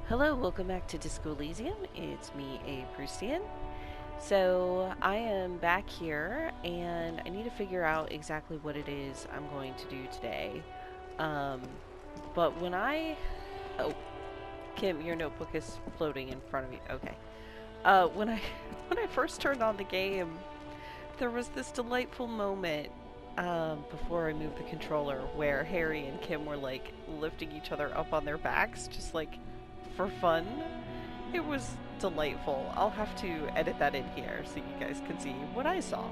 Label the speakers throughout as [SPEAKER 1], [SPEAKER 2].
[SPEAKER 1] Hello, welcome back to Disco Elysium. It's me, A. Prustian. So, I am back here, and I need to figure out exactly what it is I'm going to do today. Um, but when I... Oh, Kim, your notebook is floating in front of you. Okay. When I when I first turned on the game, there was this delightful moment before I moved the controller where Harry and Kim were like lifting each other up on their backs, just like for fun. It was delightful. I'll have to edit that in here so you guys can see what I saw.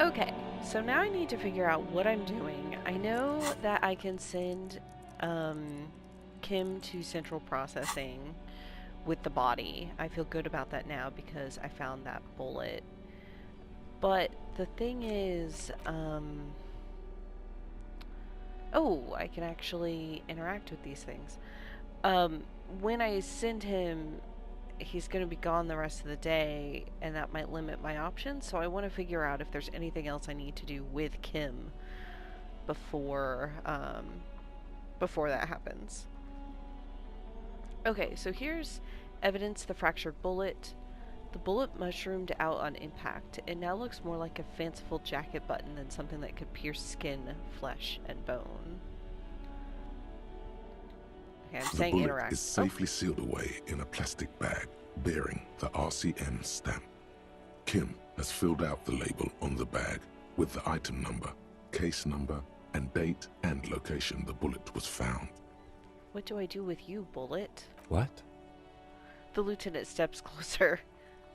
[SPEAKER 1] Okay, so now I need to figure out what I'm doing. I know that I can send Kim to central processing with the body. I feel good about that now because I found that bullet. But the thing is, oh, I can actually interact with these things. Um, when I send him, he's going to be gone the rest of the day, and that might limit my options. So I want to figure out if there's anything else I need to do with Kim before before that happens. Okay, so here's evidence of the fractured bullet. The bullet mushroomed out on impact. It now looks more like a fanciful jacket button than something that could pierce skin, flesh, and bone. Okay, I'm
[SPEAKER 2] The
[SPEAKER 1] saying
[SPEAKER 2] bullet
[SPEAKER 1] interact.
[SPEAKER 2] is safely sealed away in a plastic bag bearing the RCM stamp. Kim has filled out the label on the bag with the item number, case number, and date and location the bullet was found.
[SPEAKER 1] What do I do with you, bullet?
[SPEAKER 3] What?
[SPEAKER 1] The lieutenant steps closer.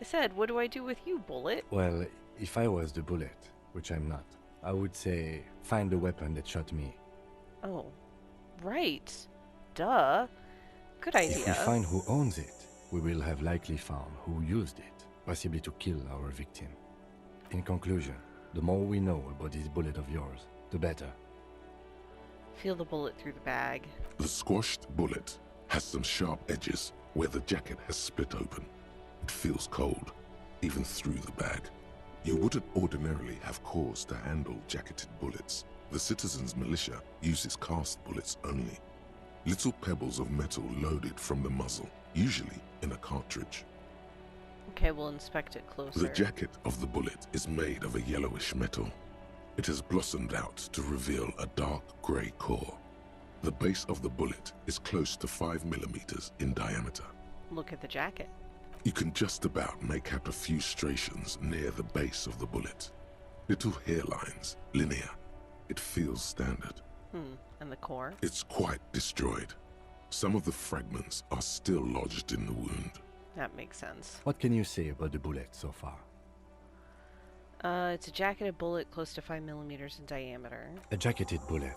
[SPEAKER 1] I said, what do I do with you, bullet?
[SPEAKER 3] Well, if I was the bullet, which I'm not, I would say find the weapon that shot me.
[SPEAKER 1] Oh, right. Duh. Good idea.
[SPEAKER 3] If we find who owns it, we will have likely found who used it, possibly to kill our victim. In conclusion, the more we know about this bullet of yours, the better.
[SPEAKER 1] Feel the bullet through the bag.
[SPEAKER 2] The squashed bullet has some sharp edges where the jacket has split open. It feels cold, even through the bag. You wouldn't ordinarily have cause to handle jacketed bullets. The citizens' militia uses cast bullets only. Little pebbles of metal loaded from the muzzle, usually in a cartridge.
[SPEAKER 1] Okay, we'll inspect it closer.
[SPEAKER 2] The jacket of the bullet is made of a yellowish metal. It has blossomed out to reveal a dark grey core. The base of the bullet is close to 5 millimeters in diameter.
[SPEAKER 1] Look at the jacket.
[SPEAKER 2] You can just about make out a few striations near the base of the bullet. Little hairlines, linear. It feels standard.
[SPEAKER 1] And the core?
[SPEAKER 2] It's quite destroyed. Some of the fragments are still lodged in the wound.
[SPEAKER 1] That makes sense.
[SPEAKER 3] What can you say about the bullet so far?
[SPEAKER 1] It's a jacketed bullet close to 5 millimeters in diameter.
[SPEAKER 3] A jacketed bullet.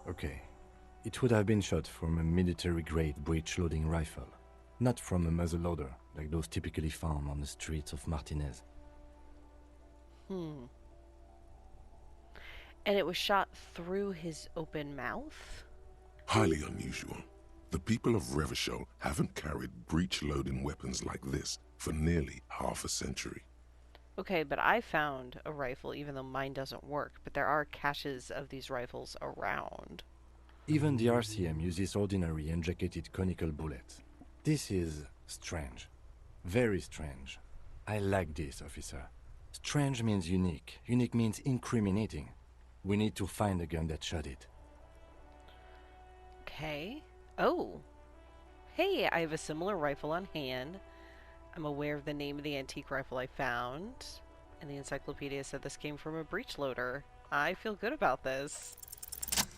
[SPEAKER 3] Okay. It would have been shot from a military-grade breech-loading rifle, not from a muzzleloader like those typically found on the streets of Martinez.
[SPEAKER 1] And it was shot through his open mouth?
[SPEAKER 2] Highly unusual. The people of Revachol haven't carried breech-loading weapons like this for nearly half a century.
[SPEAKER 1] Okay, but I found a rifle, even though mine doesn't work, but there are caches of these rifles around.
[SPEAKER 3] Even the RCM uses ordinary unjacketed conical bullets. This is strange. Very strange. I like this, officer. Strange means unique. Unique means incriminating. We need to find the gun that shot it.
[SPEAKER 1] Okay. Oh. Hey, I have a similar rifle on hand. I'm aware of the name of the antique rifle I found. And the encyclopedia said this came from a breech loader. I feel good about this.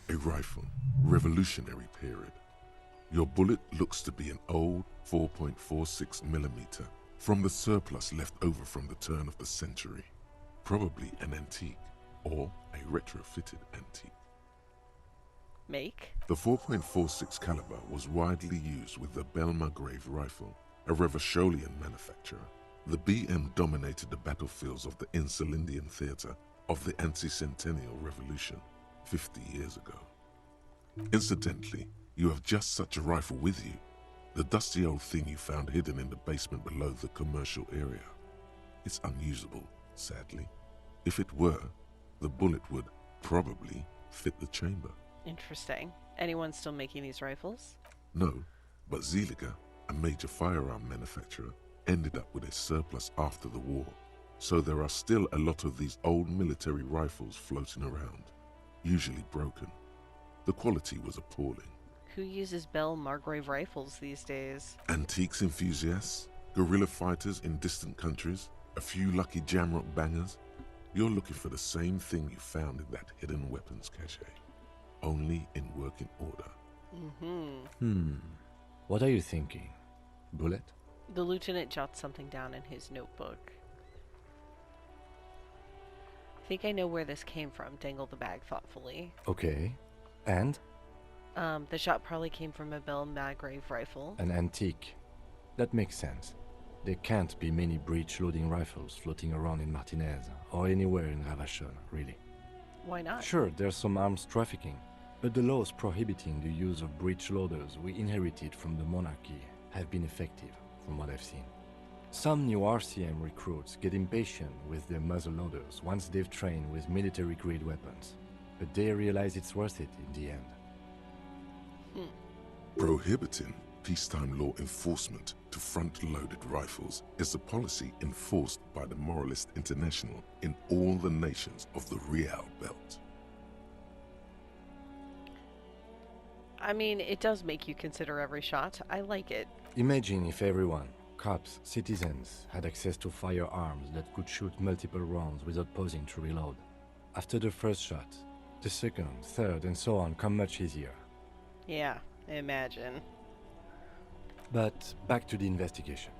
[SPEAKER 2] A rifle, Revolutionary period. Your bullet looks to be an old 4.46 millimeter from the surplus left over from the turn of the century. Probably an antique or a retrofitted antique.
[SPEAKER 1] Make?
[SPEAKER 2] The 4.46 caliber was widely used with the Belmargrave rifle, a Revacholian manufacturer. The BM dominated the battlefields of the Insulindian theater of the anti-centennial revolution 50 years ago. Incidentally, you have just such a rifle with you. The dusty old thing you found hidden in the basement below the commercial area. It's unusable, sadly. If it were, the bullet would probably fit the chamber.
[SPEAKER 1] Interesting. Anyone still making these rifles?
[SPEAKER 2] No, but Zeliger, a major firearm manufacturer, ended up with a surplus after the war. So there are still a lot of these old military rifles floating around, usually broken. The quality was appalling.
[SPEAKER 1] Who uses Bell Margrave rifles these days?
[SPEAKER 2] Antiques enthusiasts, guerrilla fighters in distant countries, a few lucky jamrock bangers. You're looking for the same thing you found in that hidden weapons cache, only in working order.
[SPEAKER 3] What are you thinking? Bullet?
[SPEAKER 1] The lieutenant jots something down in his notebook. I think I know where this came from. Dangle the bag thoughtfully.
[SPEAKER 3] Okay. And?
[SPEAKER 1] The shot probably came from a Bell Margrave rifle.
[SPEAKER 3] An antique. That makes sense. There can't be many breech-loading rifles floating around in Martinez, or anywhere in Ravachol, really.
[SPEAKER 1] Why not?
[SPEAKER 3] Sure, there's some arms trafficking, but the laws prohibiting the use of breech loaders we inherited from the monarchy have been effective, from what I've seen. Some new RCM recruits get impatient with their muzzle loaders once they've trained with military-grade weapons, but they realize it's worth it in the end.
[SPEAKER 2] Prohibiting peacetime law enforcement to front-loaded rifles is a policy enforced by the Moralist International in all the nations of the Real Belt.
[SPEAKER 1] I mean, it does make you consider every shot. I like it.
[SPEAKER 3] Imagine if everyone, cops, citizens, had access to firearms that could shoot multiple rounds without pausing to reload. After the first shot, the second, third, and so on come much easier.
[SPEAKER 1] Yeah, imagine.
[SPEAKER 3] But back to the investigation.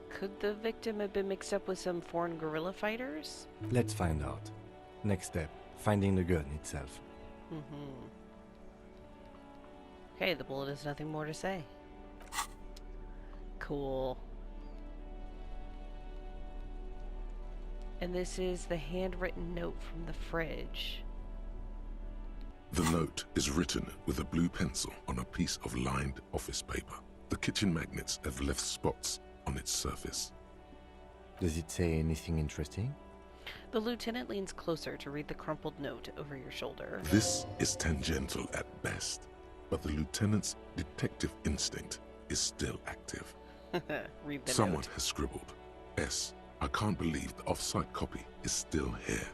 [SPEAKER 1] Could the victim have been mixed up with some foreign guerrilla fighters?
[SPEAKER 3] Let's find out. Next step, finding the gun itself.
[SPEAKER 1] Okay, the bullet has nothing more to say. Cool. And this is the handwritten note from the fridge.
[SPEAKER 2] The note is written with a blue pencil on a piece of lined office paper. The kitchen magnets have left spots on its surface.
[SPEAKER 3] Does it say anything interesting?
[SPEAKER 1] The lieutenant leans closer to read the crumpled note over your shoulder.
[SPEAKER 2] This is tangential at best, but the lieutenant's detective instinct is still active.
[SPEAKER 1] Read the
[SPEAKER 2] Someone
[SPEAKER 1] note.
[SPEAKER 2] has scribbled, S. I can't believe the off-site copy is still here.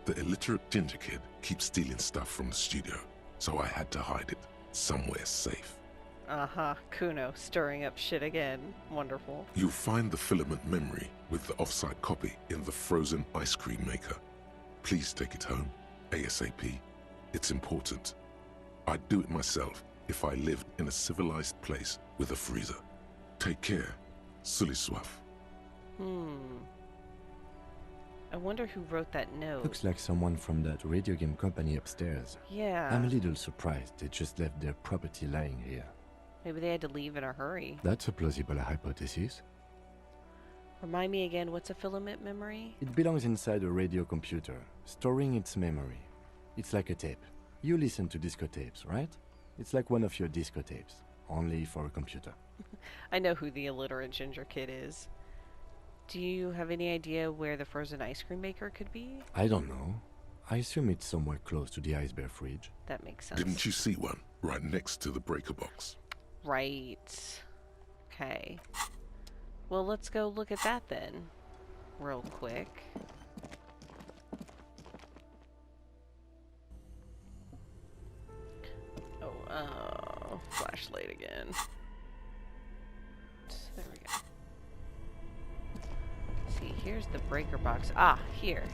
[SPEAKER 2] The illiterate ginger kid keeps stealing stuff from the studio, so I had to hide it somewhere safe.
[SPEAKER 1] Kuno stirring up shit again. Wonderful.
[SPEAKER 2] You'll find the filament memory with the off-site copy in the frozen ice cream maker. Please take it home, ASAP. It's important. I'd do it myself if I lived in a civilized place with a freezer. Take care. Sully Soif.
[SPEAKER 1] I wonder who wrote that note.
[SPEAKER 3] Looks like someone from that radio game company upstairs.
[SPEAKER 1] Yeah.
[SPEAKER 3] I'm a little surprised they just left their property lying here.
[SPEAKER 1] Maybe they had to leave in a hurry.
[SPEAKER 3] That's a plausible hypothesis.
[SPEAKER 1] Remind me again, what's a filament memory?
[SPEAKER 3] It belongs inside a radio computer, storing its memory. It's like a tape. You listen to disco tapes, right? It's like one of your disco tapes, only for a computer.
[SPEAKER 1] I know who the illiterate ginger kid is. Do you have any idea where the frozen ice cream maker could be?
[SPEAKER 3] I don't know. I assume it's somewhere close to the ice bear fridge.
[SPEAKER 1] That makes sense.
[SPEAKER 2] Didn't you see one right next to the breaker box?
[SPEAKER 1] Right. Okay. Well, let's go look at that then. Real quick. Oh, flashlight again. There we go. See, here's the breaker box. Ah, here.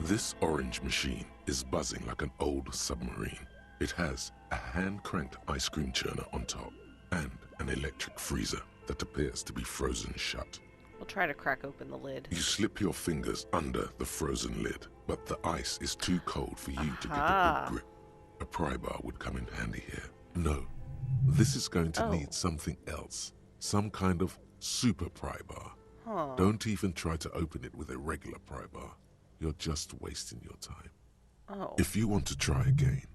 [SPEAKER 2] This orange machine is buzzing like an old submarine. It has a hand-cranked ice cream churner on top and an electric freezer that appears to be frozen shut.
[SPEAKER 1] We'll try to crack open the lid.
[SPEAKER 2] You slip your fingers under the frozen lid. but the ice is too cold for you to get a
[SPEAKER 1] Aha.
[SPEAKER 2] good grip. A prybar would come in handy here. No, this is going to
[SPEAKER 1] Oh.
[SPEAKER 2] need something else. Some kind of super prybar.
[SPEAKER 1] Huh.
[SPEAKER 2] Don't even try to open it with a regular prybar. You're just wasting your time.
[SPEAKER 1] Oh.
[SPEAKER 2] If you want to try again,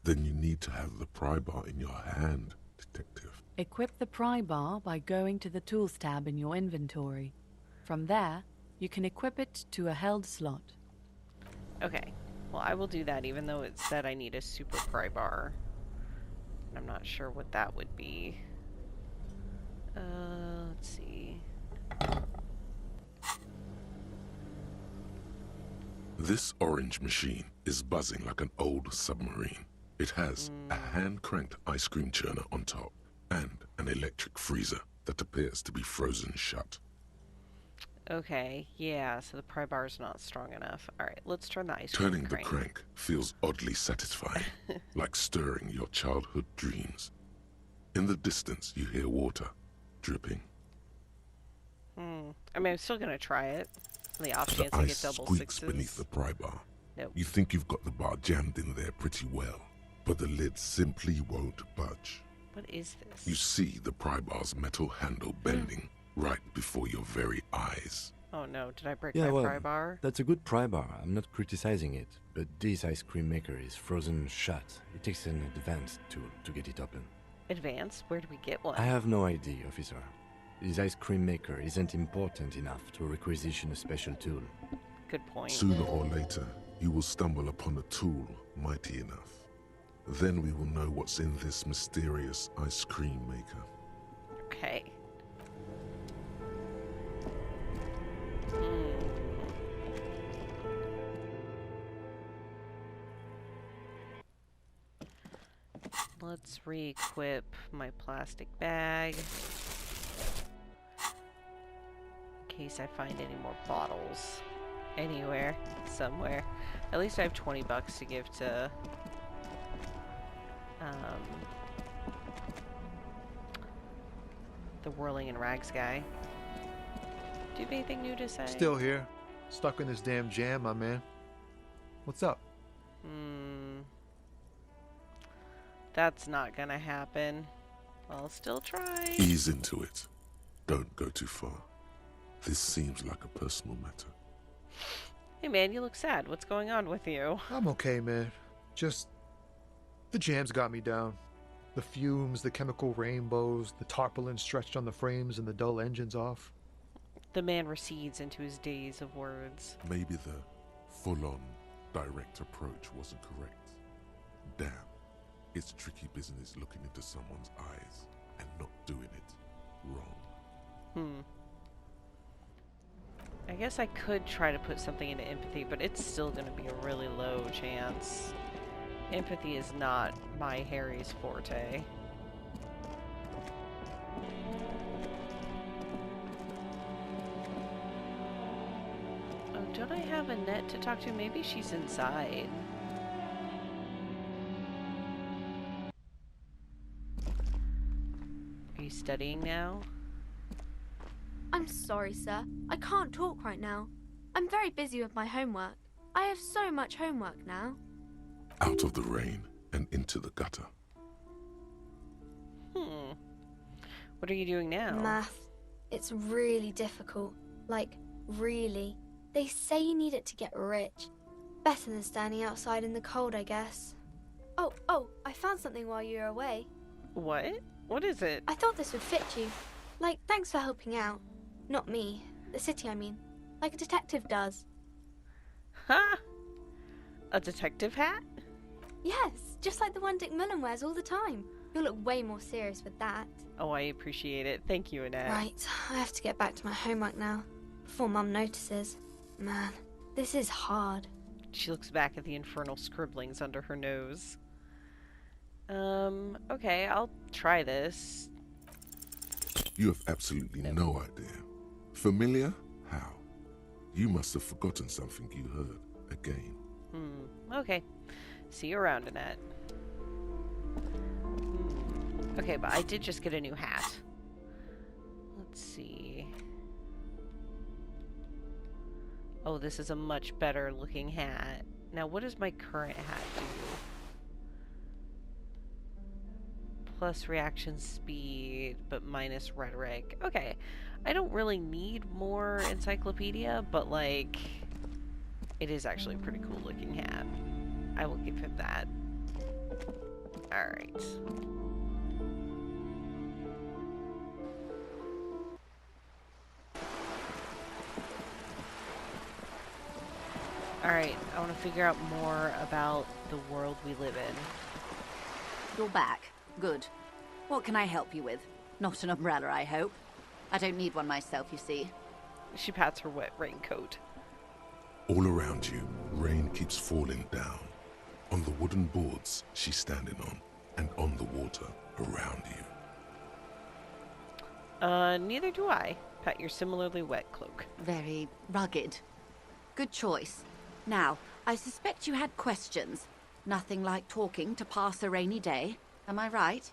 [SPEAKER 2] then you need to have the prybar in your hand, detective.
[SPEAKER 4] Equip the prybar by going to the Tools tab in your inventory. From there, you can equip it to a held slot.
[SPEAKER 1] Okay. Well, I will do that even though it said I need a super prybar. And I'm not sure what that would be. Let's see.
[SPEAKER 2] This orange machine is buzzing like an old submarine. It has a hand-cranked ice cream churner on top and an electric freezer that appears to be frozen shut.
[SPEAKER 1] Okay, yeah, so the prybar is not strong enough. Alright, let's turn the ice
[SPEAKER 2] Turning
[SPEAKER 1] cream
[SPEAKER 2] the crank feels oddly satisfying, like stirring your childhood dreams. In the distance, you hear water dripping.
[SPEAKER 1] I mean, I'm still gonna try it. On the off
[SPEAKER 2] The
[SPEAKER 1] chance I get
[SPEAKER 2] ice
[SPEAKER 1] double
[SPEAKER 2] squeaks
[SPEAKER 1] sixes.
[SPEAKER 2] beneath the prybar.
[SPEAKER 1] Nope.
[SPEAKER 2] You think you've got the bar jammed in there pretty well, but the lid simply won't budge.
[SPEAKER 1] What is this?
[SPEAKER 2] You see the prybar's metal handle bending right before your very eyes.
[SPEAKER 1] Oh no, did I break
[SPEAKER 3] Yeah,
[SPEAKER 1] my
[SPEAKER 3] well,
[SPEAKER 1] prybar?
[SPEAKER 3] that's a good prybar. I'm not criticizing it, but this ice cream maker is frozen shut. It takes an advanced tool to get it open.
[SPEAKER 1] Advanced? Where do we get one?
[SPEAKER 3] I have no idea, officer. This ice cream maker isn't important enough to requisition a special tool.
[SPEAKER 1] Good point.
[SPEAKER 2] Sooner or later, you will stumble upon a tool mighty enough. Then we will know what's in this mysterious ice cream maker.
[SPEAKER 1] Okay. Let's re-equip my plastic bag. In case I find any more bottles. Anywhere. Somewhere. At least I have 20 bucks to give to... the whirling in rags guy. Do you have anything new to say?
[SPEAKER 5] Still here. Stuck in this damn jam, my man. What's up?
[SPEAKER 1] That's not gonna happen. I'll still try.
[SPEAKER 2] Ease into it. Don't go too far. This seems like a personal matter.
[SPEAKER 1] Hey man, you look sad. What's going on with you?
[SPEAKER 5] I'm okay, man. Just... the jam's got me down. The fumes, the chemical rainbows, the tarpaulin stretched on the frames and the dull engines off.
[SPEAKER 1] The man recedes into his daze of words.
[SPEAKER 2] Maybe the full-on direct approach wasn't correct. Damn. It's tricky business looking into someone's eyes and not doing it wrong.
[SPEAKER 1] I guess I could try to put something into empathy, but it's still gonna be a really low chance. Empathy is not my Harry's forte. Oh, don't I have Annette to talk to? Maybe she's inside. Are you studying now?
[SPEAKER 6] I'm sorry, sir. I can't talk right now. I'm very busy with my homework. I have so much homework now.
[SPEAKER 2] Out of the rain and into the gutter.
[SPEAKER 1] What are you doing now?
[SPEAKER 6] Math. It's really difficult. Like, really. They say you need it to get rich. Better than standing outside in the cold, I guess. Oh, I found something while you were away.
[SPEAKER 1] What? What is it?
[SPEAKER 6] I thought this would fit you. Like, thanks for helping out. Not me. The city, I mean. Like a detective does.
[SPEAKER 1] Ha! A detective hat?
[SPEAKER 6] Yes, just like the one Dick Mullen wears all the time. You'll look way more serious with that.
[SPEAKER 1] Oh, I appreciate it. Thank you, Annette.
[SPEAKER 6] Right, I have to get back to my homework now. Before Mum notices. Man, this is hard.
[SPEAKER 1] She looks back at the infernal scribblings under her nose. Okay, I'll try this.
[SPEAKER 2] You have absolutely no idea. Familiar? How? You must have forgotten something you heard again.
[SPEAKER 1] Okay. See you around, Annette. Okay, but I did just get a new hat. Let's see. Oh, this is a much better looking hat. Now, what does my current hat do? Plus reaction speed, but minus rhetoric. Okay, I don't really need more encyclopedia, but like, it is actually a pretty cool looking hat. I will give him that. Alright. Alright, I want to figure out more about the world we live in.
[SPEAKER 7] You're back. Good. What can I help you with? Not an umbrella, I hope. I don't need one myself, you see.
[SPEAKER 1] She pats her wet raincoat.
[SPEAKER 2] All around you, rain keeps falling down. On the wooden boards she's standing on, and on the water around you.
[SPEAKER 1] Neither do I. Pat your similarly wet cloak.
[SPEAKER 7] Very rugged. Good choice. Now, I suspect you had questions. Nothing like talking to pass a rainy day. Am I right?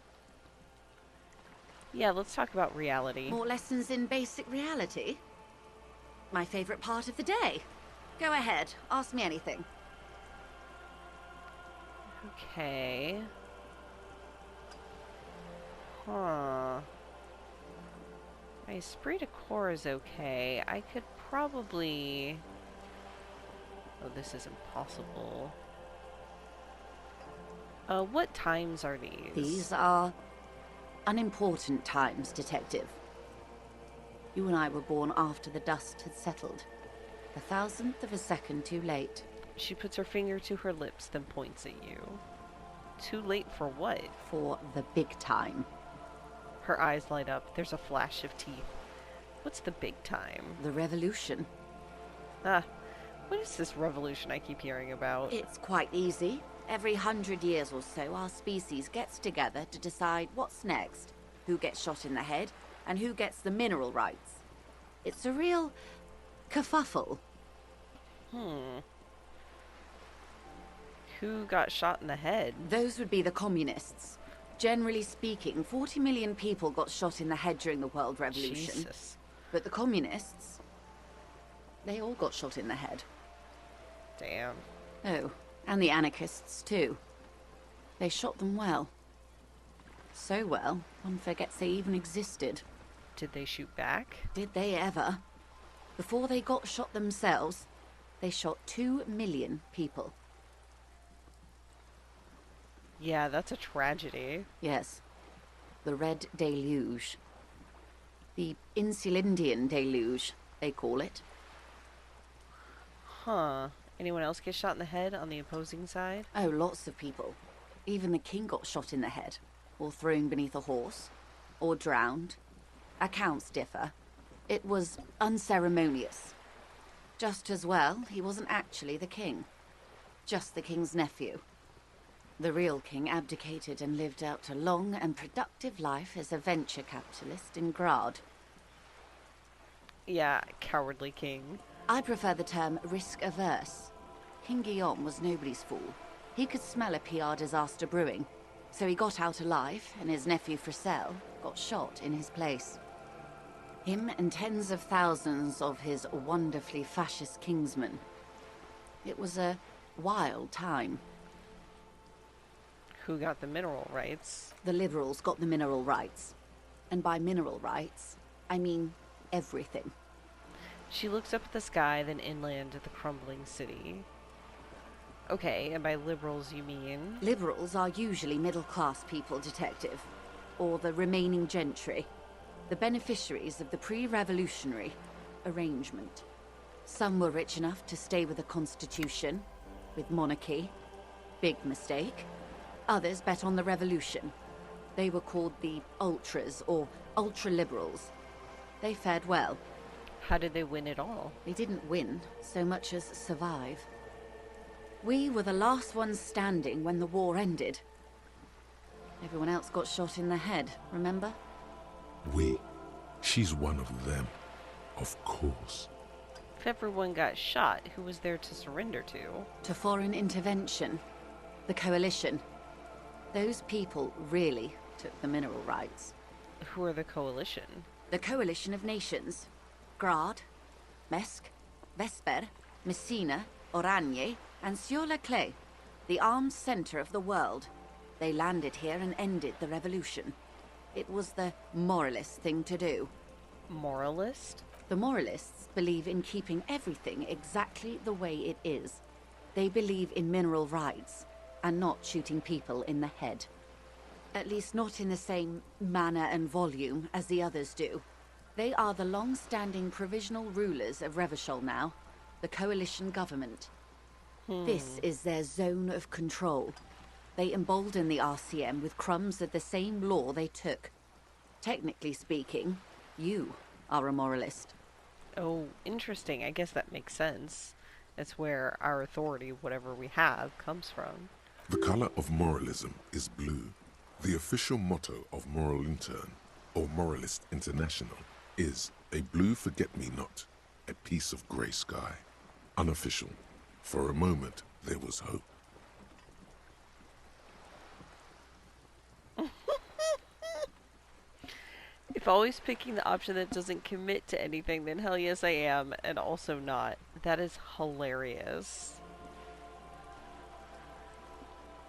[SPEAKER 1] Yeah, let's talk about reality.
[SPEAKER 7] More lessons in basic reality? My favorite part of the day. Go ahead, ask me anything.
[SPEAKER 1] Okay. Huh. My esprit de corps is okay. I could probably... Oh, this is impossible. What times are these?
[SPEAKER 7] These are unimportant times, Detective. You and I were born after the dust had settled. The thousandth of a second too late.
[SPEAKER 1] She puts her finger to her lips, then points at you. Too late for what?
[SPEAKER 7] For the big time.
[SPEAKER 1] Her eyes light up. There's a flash of teeth. What's the big time?
[SPEAKER 7] The revolution.
[SPEAKER 1] Ah, what is this revolution I keep hearing about?
[SPEAKER 7] It's quite easy. Every 100 years or so, our species gets together to decide what's next, who gets shot in the head, and who gets the mineral rights. It's a real kerfuffle.
[SPEAKER 1] Who got shot in the head?
[SPEAKER 7] Those would be the communists. Generally speaking, 40 million people got shot in the head during the World Revolution.
[SPEAKER 1] Jesus.
[SPEAKER 7] But the communists, they all got shot in the head.
[SPEAKER 1] Damn.
[SPEAKER 7] Oh, and the anarchists too. They shot them well. So well, one forgets they even existed.
[SPEAKER 1] Did they shoot back?
[SPEAKER 7] Did they ever? Before they got shot themselves, they shot 2 million people.
[SPEAKER 1] Yeah, that's a tragedy.
[SPEAKER 7] Yes. The Red Deluge. The Insulindian Deluge, they call it.
[SPEAKER 1] Huh. Anyone else get shot in the head on the opposing side?
[SPEAKER 7] Oh, lots of people. Even the king got shot in the head, or thrown beneath a horse, or drowned. Accounts differ. It was unceremonious. Just as well, he wasn't actually the king. Just the king's nephew. The real king abdicated and lived out a long and productive life as a venture capitalist in Grad.
[SPEAKER 1] Yeah, cowardly king.
[SPEAKER 7] I prefer the term risk-averse. King Guillaume was nobody's fool. He could smell a PR disaster brewing, so he got out alive, and his nephew Fricelle got shot in his place. Him and tens of thousands of his wonderfully fascist kingsmen. It was a wild time.
[SPEAKER 1] Who got the mineral rights?
[SPEAKER 7] The liberals got the mineral rights. And by mineral rights, I mean everything.
[SPEAKER 1] She looks up at the sky, then inland at the crumbling city. Okay, and by liberals you mean?
[SPEAKER 7] Liberals are usually middle-class people, Detective. Or the remaining gentry. The beneficiaries of the pre-revolutionary arrangement. Some were rich enough to stay with the Constitution, with monarchy. Big mistake. Others bet on the revolution. They were called the ultras, or ultra-liberals. They fared well.
[SPEAKER 1] How did they win it all?
[SPEAKER 7] They didn't win so much as survive. We were the last ones standing when the war ended. Everyone else got shot in the head, remember?
[SPEAKER 2] We? She's one of them. Of course.
[SPEAKER 1] If everyone got shot, who was there to surrender to?
[SPEAKER 7] To foreign intervention. The coalition. Those people really took the mineral rights.
[SPEAKER 1] Who are the coalition?
[SPEAKER 7] The coalition of nations. Grad, Mesk, Vesper, Messina, Oranje, and Sur-la-Clay, the armed center of the world. They landed here and ended the revolution. It was the moralist thing to do.
[SPEAKER 1] Moralist?
[SPEAKER 7] The moralists believe in keeping everything exactly the way it is. They believe in mineral rights, and not shooting people in the head. At least not in the same manner and volume as the others do. They are the long-standing provisional rulers of Revachol now, the coalition government. This is their zone of control. They embolden the RCM with crumbs of the same law they took. Technically speaking, you are a moralist.
[SPEAKER 1] Oh, interesting. I guess that makes sense. That's where our authority, whatever we have, comes from.
[SPEAKER 2] The color of moralism is blue. The official motto of Moral Intern, or Moralist International, is a blue forget-me-not, a piece of grey sky. Unofficial. For a moment, there was hope.
[SPEAKER 1] If always picking the option that doesn't commit to anything, then hell yes I am, and also not. That is hilarious.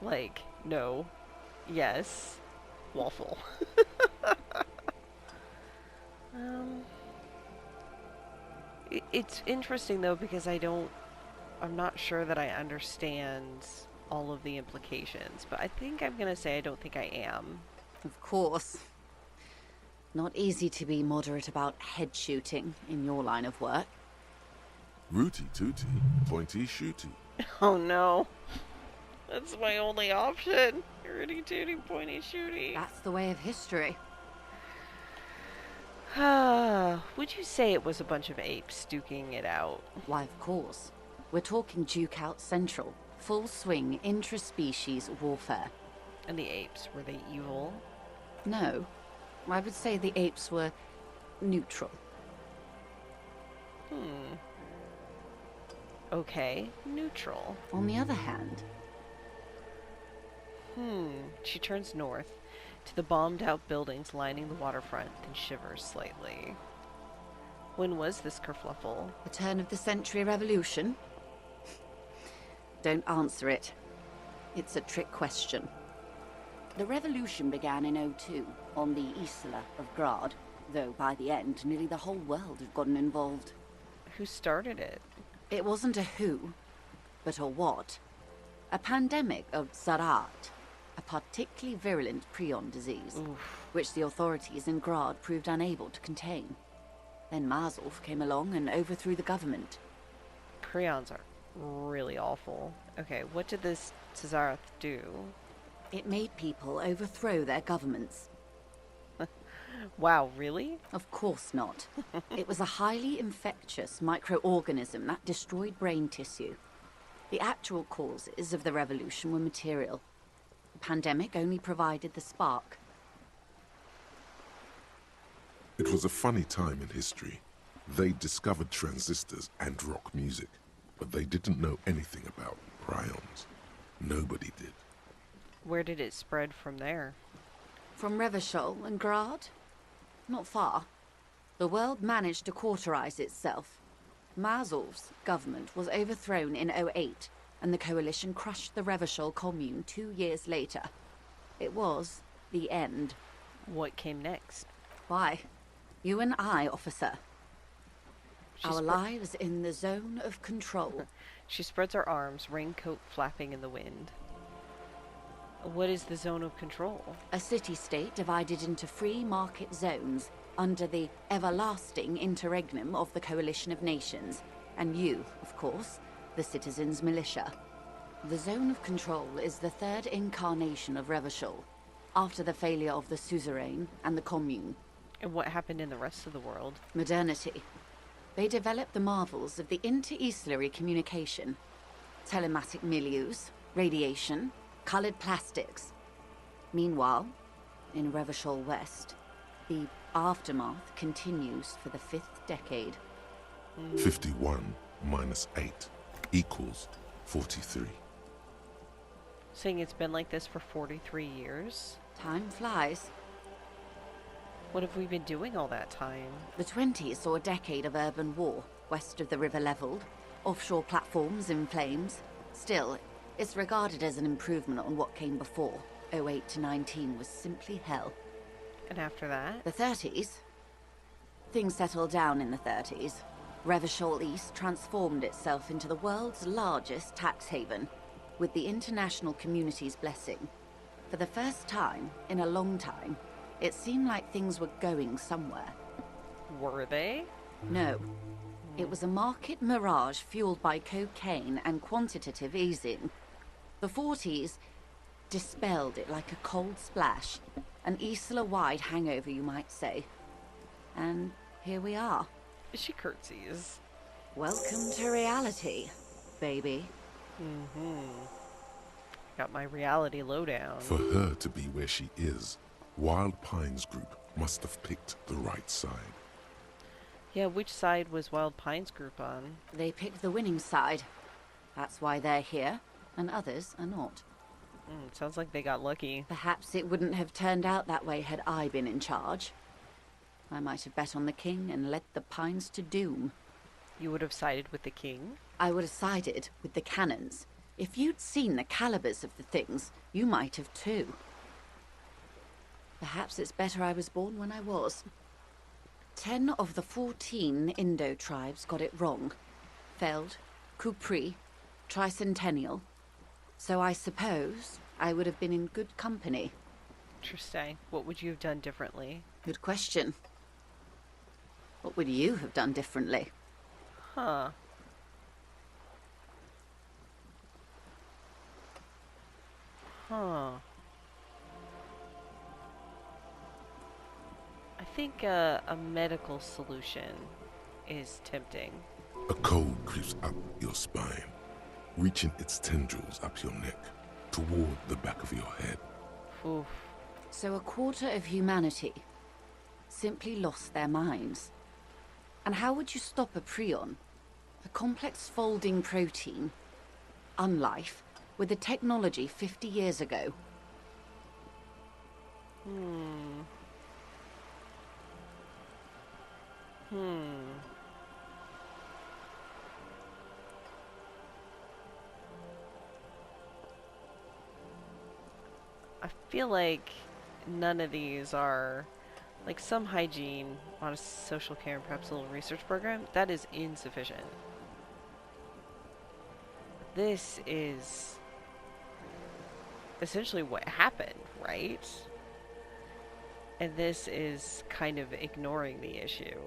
[SPEAKER 1] Like, no. Yes. Waffle. It's interesting though because I'm not sure that I understand all of the implications, but I think I'm gonna say I don't think I am.
[SPEAKER 7] Of course. Not easy to be moderate about head shooting in your line of work.
[SPEAKER 2] Rooty tooty, pointy shooty.
[SPEAKER 1] Oh no. That's my only option. Rooty tooty, pointy shooty.
[SPEAKER 7] That's the way of history.
[SPEAKER 1] Would you say it was a bunch of apes duking it out?
[SPEAKER 7] Why, of course. We're talking Duke Out Central. Full swing intraspecies warfare.
[SPEAKER 1] And the apes, were they evil?
[SPEAKER 7] No. I would say the apes were neutral.
[SPEAKER 1] Okay, neutral.
[SPEAKER 7] On the other hand...
[SPEAKER 1] She turns north to the bombed-out buildings lining the waterfront, then shivers slightly. When was this kerfluffle?
[SPEAKER 7] The turn of the century revolution? Don't answer it. It's a trick question. The revolution began in '02 on the Isla of Grad, though by the end nearly the whole world had gotten involved.
[SPEAKER 1] Who started it?
[SPEAKER 7] It wasn't a who, but a what. A pandemic of Zarat, a particularly virulent prion disease, which the authorities in Grad proved unable to contain. Then Mazov came along and overthrew the government.
[SPEAKER 1] Prions are really awful. Okay, what did this Tsareth do?
[SPEAKER 7] It made people overthrow their governments.
[SPEAKER 1] Wow, really?
[SPEAKER 7] Of course not. It was a highly infectious microorganism that destroyed brain tissue. The actual causes of the revolution were material. The pandemic only provided the spark.
[SPEAKER 2] It was a funny time in history. They discovered transistors and rock music, but they didn't know anything about prions. Nobody did.
[SPEAKER 1] Where did it spread from there?
[SPEAKER 7] From Revachol and Grad? Not far. The world managed to cauterize itself. Mazov's government was overthrown in '08, and the coalition crushed the Revachol commune 2 years later. It was the end.
[SPEAKER 1] What came next?
[SPEAKER 7] Why? You and I, officer. Our lives in the zone of control.
[SPEAKER 1] She spreads her arms, raincoat flapping in the wind. What is the zone of control?
[SPEAKER 7] A city-state divided into free market zones under the everlasting interregnum of the Coalition of Nations, and you, of course, the citizens' militia. The zone of control is the third incarnation of Revachol, after the failure of the suzerain and the commune.
[SPEAKER 1] And what happened in the rest of the world?
[SPEAKER 7] Modernity. They developed the marvels of the inter-islary communication, telematic milieus, radiation, colored plastics. Meanwhile, in Revachol West, the aftermath continues for the 5th decade.
[SPEAKER 2] 51 minus 8 equals 43.
[SPEAKER 1] Saying it's been like this for 43 years?
[SPEAKER 7] Time flies.
[SPEAKER 1] What have we been doing all that time?
[SPEAKER 7] The 20s saw a decade of urban war, west of the river leveled, Offshore platforms in flames. Still, it's regarded as an improvement on what came before. 08 to 19 was simply hell.
[SPEAKER 1] And after that?
[SPEAKER 7] The 30s? Things settled down in the 30s. Revachol East transformed itself into the world's largest tax haven, with the international community's blessing. For the first time in a long time, it seemed like things were going somewhere.
[SPEAKER 1] Were they?
[SPEAKER 7] No. It was a market mirage fueled by cocaine and quantitative easing. The 40s dispelled it like a cold splash, an Isla-wide hangover, you might say. And here we are.
[SPEAKER 1] She curtsies.
[SPEAKER 7] Welcome to reality, baby.
[SPEAKER 1] Got my reality lowdown.
[SPEAKER 2] For her to be where she is, Wild Pines Group must have picked the right side.
[SPEAKER 1] Yeah, which side was Wild Pines Group on?
[SPEAKER 7] They picked the winning side. That's why they're here, and others are not.
[SPEAKER 1] Sounds like they got lucky.
[SPEAKER 7] Perhaps it wouldn't have turned out that way had I been in charge. I might have bet on the king and led the Pines to doom.
[SPEAKER 1] You would have sided with the king?
[SPEAKER 7] I would have sided with the cannons. If you'd seen the calibers of the things, you might have too. Perhaps it's better I was born when I was. 10 of the 14 Indo tribes got it wrong. Feld, Kupri, Tricentennial. So I suppose I would have been in good company.
[SPEAKER 1] Interesting. What would you have done differently?
[SPEAKER 7] Good question. What would you have done differently?
[SPEAKER 1] Huh. Huh. I think a medical solution is tempting.
[SPEAKER 2] A cold creeps up your spine, reaching its tendrils up your neck, toward the back of your head.
[SPEAKER 1] Oof.
[SPEAKER 7] So a quarter of humanity simply lost their minds. And how would you stop a prion? A complex folding protein, unlife, with the technology 50 years ago.
[SPEAKER 1] I feel like none of these are, like, some hygiene on a social care and perhaps a little research program, that is insufficient. This is essentially what happened, right? And this is kind of ignoring the issue.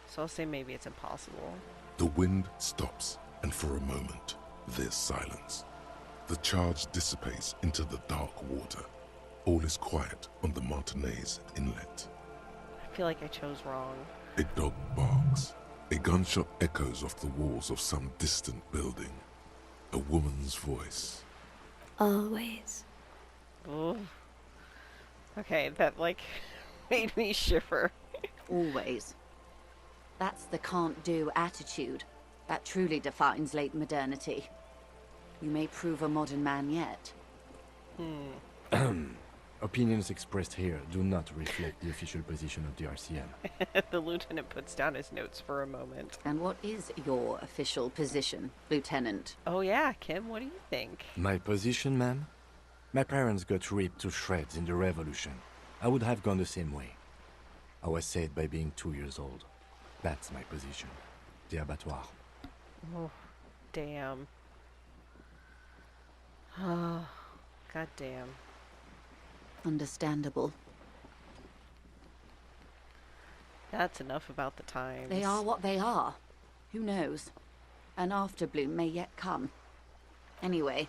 [SPEAKER 1] So I'll say maybe it's impossible.
[SPEAKER 2] The wind stops, and for a moment, there's silence. The charge dissipates into the dark water. All is quiet on the Martinez Inlet.
[SPEAKER 1] I feel like I chose wrong.
[SPEAKER 2] A dog barks. A gunshot echoes off the walls of some distant building. A woman's voice.
[SPEAKER 6] Always.
[SPEAKER 1] Ooh. Okay, that, like, made me shiver.
[SPEAKER 7] Always. That's the can't-do attitude that truly defines late modernity. You may prove a modern man yet.
[SPEAKER 3] Opinions expressed here do not reflect the official position of the RCM.
[SPEAKER 1] The lieutenant puts down his notes for a moment.
[SPEAKER 7] And what is your official position, Lieutenant?
[SPEAKER 1] Oh yeah, Kim, what do you think?
[SPEAKER 3] My position, ma'am? My parents got ripped to shreds in the revolution. I would have gone the same way. I was saved by being 2 years old. That's my position. The abattoir.
[SPEAKER 1] Oh, damn. Oh, god damn.
[SPEAKER 7] Understandable.
[SPEAKER 1] That's enough about the times.
[SPEAKER 7] They are what they are. Who knows? An afterbloom may yet come. Anyway,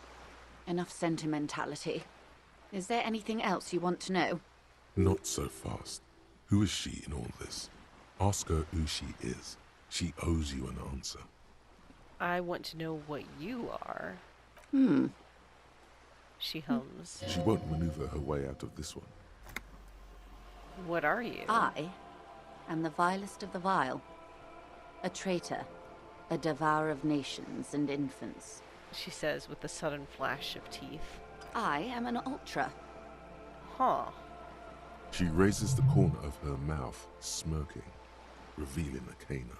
[SPEAKER 7] enough sentimentality. Is there anything else you want to know?
[SPEAKER 2] Not so fast. Who is she in all this? Ask her who she is. She owes you an answer.
[SPEAKER 1] I want to know what you are. She hums.
[SPEAKER 2] She won't maneuver her way out of this one.
[SPEAKER 1] What are you?
[SPEAKER 7] I am the vilest of the vile. A traitor. A devourer of nations and infants.
[SPEAKER 1] She says with a sudden flash of teeth.
[SPEAKER 7] I am an ultra.
[SPEAKER 1] Huh.
[SPEAKER 2] She raises the corner of her mouth, smirking, revealing a canine.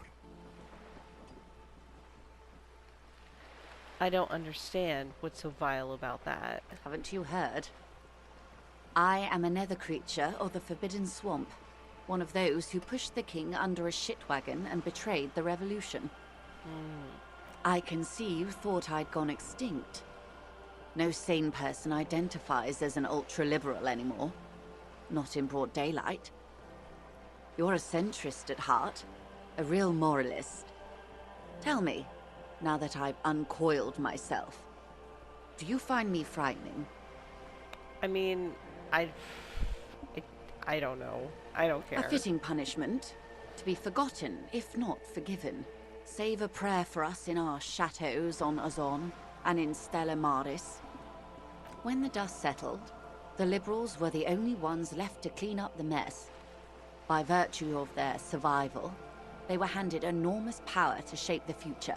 [SPEAKER 1] I don't understand what's so vile about that.
[SPEAKER 7] Haven't you heard? I am a nether creature of the Forbidden Swamp. One of those who pushed the king under a shit wagon and betrayed the revolution. I can see you thought I'd gone extinct. No sane person identifies as an ultra-liberal anymore. Not in broad daylight. You're a centrist at heart. A real moralist. Tell me, now that I've uncoiled myself, do you find me frightening?
[SPEAKER 1] I mean, I don't know. I don't care.
[SPEAKER 7] A fitting punishment. To be forgotten, if not forgiven. Save a prayer for us in our chateaus on Ozon and in Stella Maris. When the dust settled, the Liberals were the only ones left to clean up the mess. By virtue of their survival, they were handed enormous power to shape the future.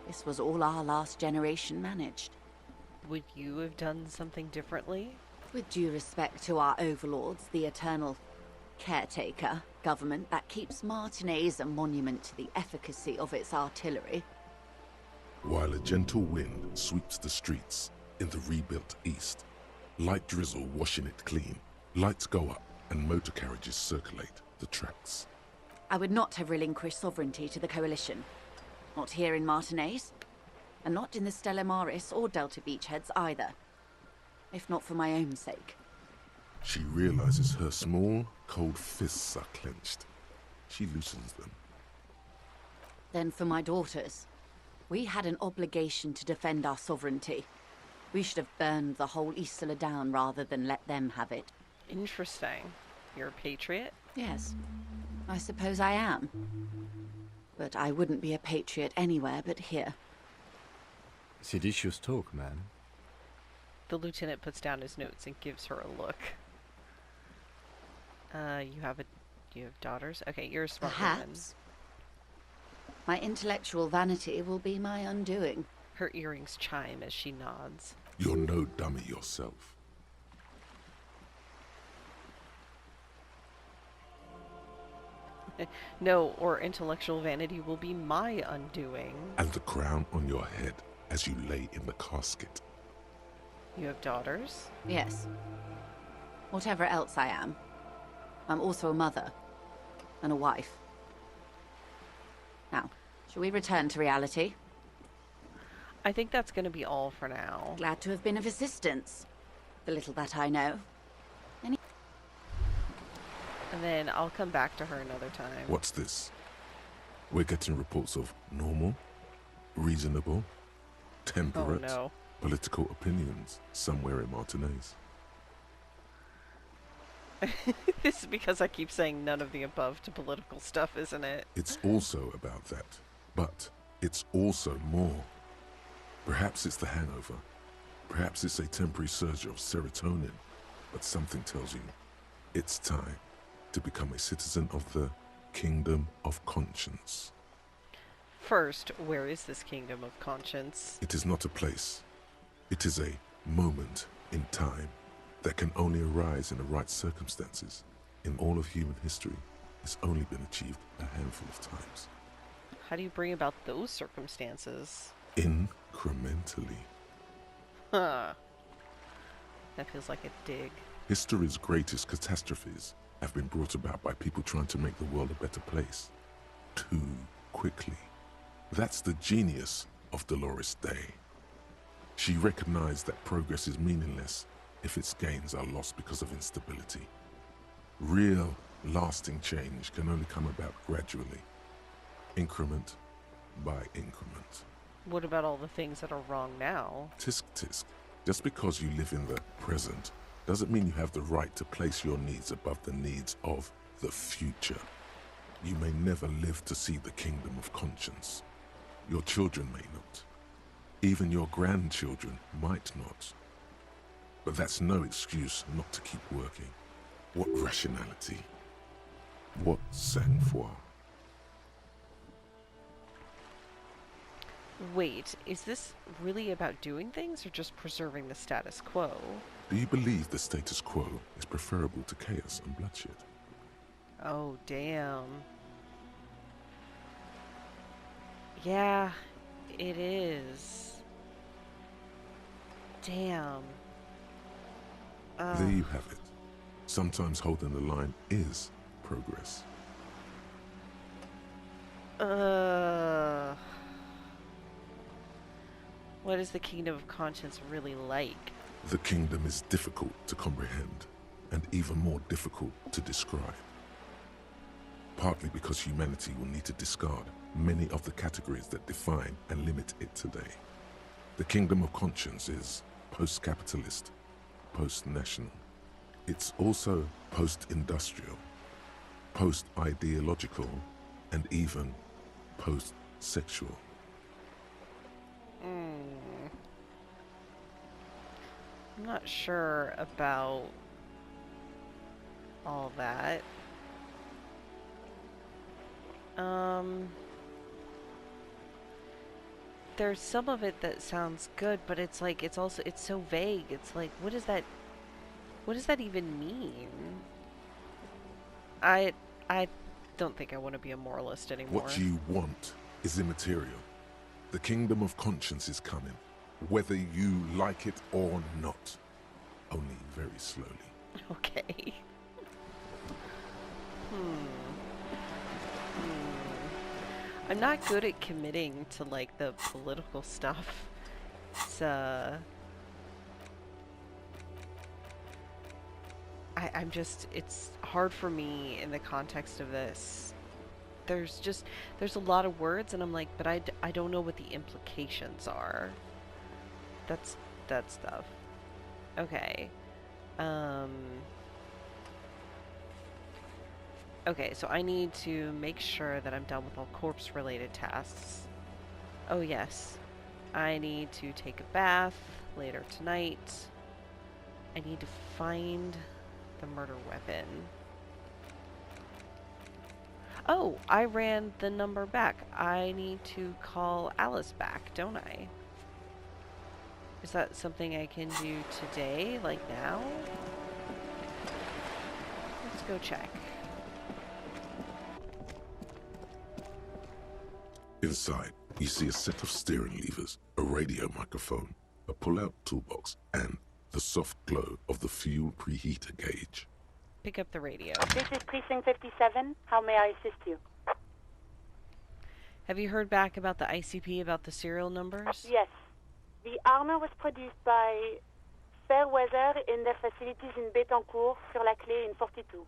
[SPEAKER 7] This was all our last generation managed.
[SPEAKER 1] Would you have done something differently?
[SPEAKER 7] With due respect to our overlords, the eternal caretaker government that keeps Martinez a monument to the efficacy of its artillery.
[SPEAKER 2] While a gentle wind sweeps the streets in the rebuilt east, light drizzle washing it clean, lights go up and motor carriages circulate the tracks.
[SPEAKER 7] I would not have relinquished sovereignty to the Coalition. Not here in Martinez, and not in the Stella Maris or Delta Beachheads either. If not for my own sake.
[SPEAKER 2] She realizes her small, cold fists are clenched. She loosens them.
[SPEAKER 7] Then for my daughters. We had an obligation to defend our sovereignty. We should have burned the whole Isola down rather than let them have it.
[SPEAKER 1] Interesting. You're a patriot?
[SPEAKER 7] Yes, I suppose I am. But I wouldn't be a patriot anywhere but here.
[SPEAKER 3] Seditious talk, man.
[SPEAKER 1] The lieutenant puts down his notes and gives her a look. You have daughters? Okay, you're a smart woman.
[SPEAKER 7] Perhaps. My intellectual vanity will be my undoing.
[SPEAKER 1] Her earrings chime as she nods.
[SPEAKER 2] You're no dummy yourself.
[SPEAKER 1] No, or intellectual vanity will be my undoing.
[SPEAKER 2] And the crown on your head as you lay in the casket.
[SPEAKER 1] You have daughters?
[SPEAKER 7] Yes. Whatever else I am, I'm also a mother. And a wife. Now, shall we return to reality?
[SPEAKER 1] I think that's going to be all for now.
[SPEAKER 7] Glad to have been of assistance. The little that I know.
[SPEAKER 1] And then I'll come back to her another time.
[SPEAKER 2] What's this? We're getting reports of normal, reasonable, temperate,
[SPEAKER 1] Oh no.
[SPEAKER 2] political opinions somewhere in Martinez.
[SPEAKER 1] This is because I keep saying none of the above to political stuff, isn't it?
[SPEAKER 2] It's also about that, but it's also more. Perhaps it's the hangover. Perhaps it's a temporary surge of serotonin, but something tells you it's time to become a citizen of the Kingdom of Conscience.
[SPEAKER 1] First, where is this Kingdom of Conscience?
[SPEAKER 2] It is not a place. It is a moment in time that can only arise in the right circumstances. In all of human history, it's only been achieved a handful of times.
[SPEAKER 1] How do you bring about those circumstances?
[SPEAKER 2] Incrementally.
[SPEAKER 1] Huh. That feels like a dig.
[SPEAKER 2] History's greatest catastrophes have been brought about by people trying to make the world a better place. Too quickly. That's the genius of Dolores Day. She recognized that progress is meaningless if its gains are lost because of instability. Real, lasting change can only come about gradually, increment by increment.
[SPEAKER 1] What about all the things that are wrong now?
[SPEAKER 2] Tisk tisk. Just because you live in the present doesn't mean you have the right to place your needs above the needs of the future. You may never live to see the Kingdom of Conscience. Your children may not. Even your grandchildren might not. But that's no excuse not to keep working. What rationality? What sang-froid?
[SPEAKER 1] Wait, is this really about doing things or just preserving the status quo?
[SPEAKER 2] Do you believe the status quo is preferable to chaos and bloodshed?
[SPEAKER 1] Oh, damn. Yeah, It is. Damn.
[SPEAKER 2] There you have it. Sometimes holding the line is progress.
[SPEAKER 1] What is the Kingdom of Conscience really like?
[SPEAKER 2] The kingdom is difficult to comprehend, and even more difficult to describe. Partly because humanity will need to discard many of the categories that define and limit it today. The Kingdom of Conscience is post-capitalist, post-national. It's also post-industrial, post-ideological, and even post-sexual.
[SPEAKER 1] I'm not sure about all that. There's some of it that sounds good, but it's like it's so vague. It's like, what does that even mean? I don't think I want to be a moralist anymore.
[SPEAKER 2] What you want is immaterial. The Kingdom of Conscience is coming, whether you like it or not. Only very slowly.
[SPEAKER 1] Okay. I'm not good at committing to like the political stuff. It's it's hard for me in the context of this. There's a lot of words and I'm like, but I don't know what the implications are. That's that stuff. Okay. Okay, so I need to make sure that I'm done with all corpse-related tasks. Oh yes. I need to take a bath later tonight. I need to find the murder weapon. Oh, I ran the number back. I need to call Alice back, don't I? Is that something I can do today, like now? Let's go check.
[SPEAKER 2] Inside, you see a set of steering levers, a radio microphone, a pull-out toolbox, and the soft glow of the fuel preheater gauge.
[SPEAKER 1] Pick up the radio.
[SPEAKER 8] This is Precinct 57. How may I assist you?
[SPEAKER 1] Have you heard back about the ICP, about the serial numbers?
[SPEAKER 8] Yes. The armor was produced by Fairweather in their facilities in Betancourt, sur la Clé in 42.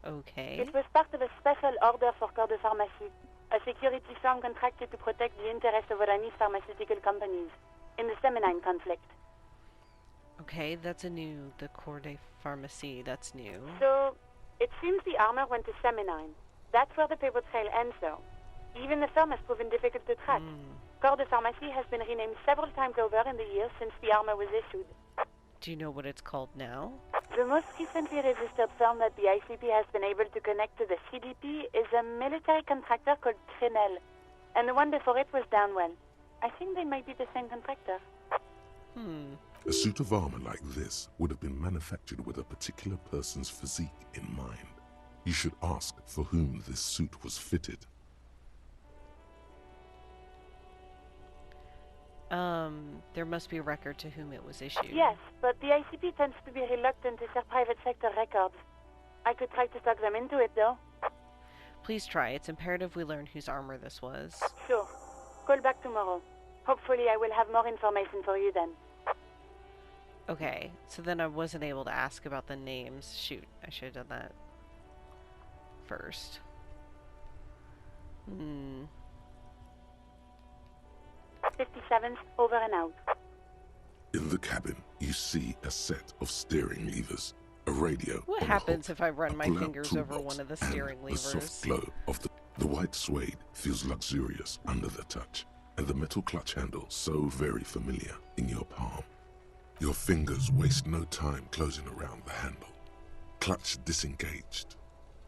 [SPEAKER 1] Okay.
[SPEAKER 8] It was part of a special order for Corps de Pharmacie, a security firm contracted to protect the interests of Oranese pharmaceutical companies in the Semenine conflict.
[SPEAKER 1] Okay, that's the Corps de Pharmacie, that's new.
[SPEAKER 8] So, it seems the armor went to Semenine. That's where the paper trail ends, though. Even the firm has proven difficult to track. Corps de Pharmacie has been renamed several times over in the years since the armor was issued.
[SPEAKER 1] Do you know what it's called now?
[SPEAKER 8] The most recently registered firm that the ICP has been able to connect to the CDP is a military contractor called Trinell, and the one before it was Downwell. I think they might be the same contractor.
[SPEAKER 2] A suit of armor like this would have been manufactured with a particular person's physique in mind. You should ask for whom this suit was fitted.
[SPEAKER 1] There must be a record to whom it was issued.
[SPEAKER 8] Yes, but the ICP tends to be reluctant to share private sector records. I could try to talk them into it, though.
[SPEAKER 1] Please try. It's imperative we learn whose armor this was.
[SPEAKER 8] Sure. Call back tomorrow. Hopefully I will have more information for you then.
[SPEAKER 1] Okay, so then I wasn't able to ask about the names. Shoot, I should have done that first.
[SPEAKER 8] 57's over and out.
[SPEAKER 2] In the cabin, you see a set of steering levers, a radio.
[SPEAKER 1] What
[SPEAKER 2] on a
[SPEAKER 1] happens
[SPEAKER 2] hook,
[SPEAKER 1] if I run
[SPEAKER 2] a
[SPEAKER 1] my
[SPEAKER 2] pull-out
[SPEAKER 1] fingers over
[SPEAKER 2] toolbox,
[SPEAKER 1] one of the
[SPEAKER 2] and
[SPEAKER 1] steering
[SPEAKER 2] the soft
[SPEAKER 1] levers?
[SPEAKER 2] glow of the white suede feels luxurious under the touch, and the metal clutch handle so very familiar in your palm. Your fingers waste no time closing around the handle. Clutch disengaged.